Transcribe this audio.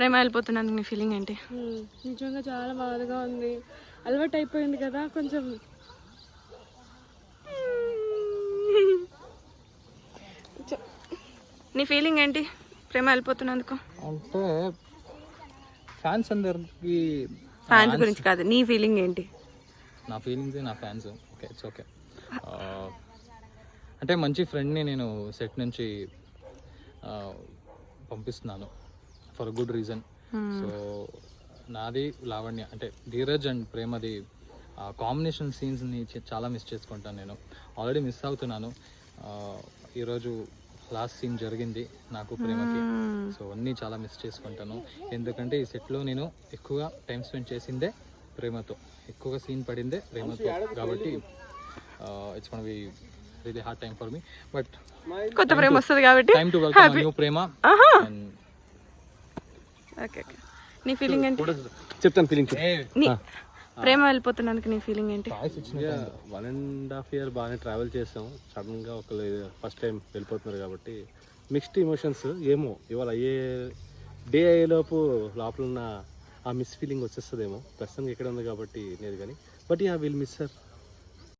ప్రేమ వెళ్ళిపోతున్నందుకు నీ ఫీలింగ్ ఏంటి? నిజంగా చాలా బాధగా ఉంది. అలవాటు అయిపోయింది కదా కొంచెం. నీ ఫీలింగ్ ఏంటి ప్రేమ వెళ్ళిపోతున్నందుకు? అంటే ఫ్యాన్స్ అందరికి, ఫ్యాన్స్ గురించి కాదు, నీ ఫీలింగ్ ఏంటి? నా ఫీలింగ్స్ నా ఫ్యాన్స్. Okay, it's okay. అంటే మంచి ఫ్రెండ్ని నేను సెట్ నుంచి పంపిస్తున్నాను ఫర్ గుడ్ రీజన్. సో నాది లావణ్య అంటే ధీరజ్ అండ్ ప్రేమది కాంబినేషన్ సీన్స్ని చాలా మిస్ చేసుకుంటాను. నేను ఆల్రెడీ మిస్ అవుతున్నాను. ఈరోజు లాస్ట్ సీన్ జరిగింది నాకు ప్రేమకి. సో అన్నీ చాలా మిస్ చేసుకుంటాను. ఎందుకంటే ఈ సెట్లో నేను ఎక్కువగా టైం స్పెండ్ చేసిందే ప్రేమతో, ఎక్కువగా సీన్ పడిందే ప్రేమతో. కాబట్టి it's gonna be really hard time for me. But కొత్త ప్రేమ వస్తుంది కాబట్టి time to welcome new Prema. Okay okay. నీ ఫీలింగ్ ఏంటి? చెప్తాను ఫీలింగ్. ప్రేమ వెళ్ళిపోతున్నందుకు నీ ఫీలింగ్ ఏంటి? 1.5 year బాగానే ట్రావెల్ చేసాం. సడన్గా ఒకళ్ళు ఫస్ట్ టైం వెళ్ళిపోతున్నారు కాబట్టి మిక్స్డ్ ఎమోషన్స్. ఏమో ఇవాళ అయ్యే డే అయ్యేలోపు లోపల ఉన్న ఆ మిస్ ఫీలింగ్ వచ్చేస్తుందేమో. ప్రస్తుతానికి ఎక్కడ ఉంది కాబట్టి లేదు కానీ, బట్ విల్ మిస్ సార్.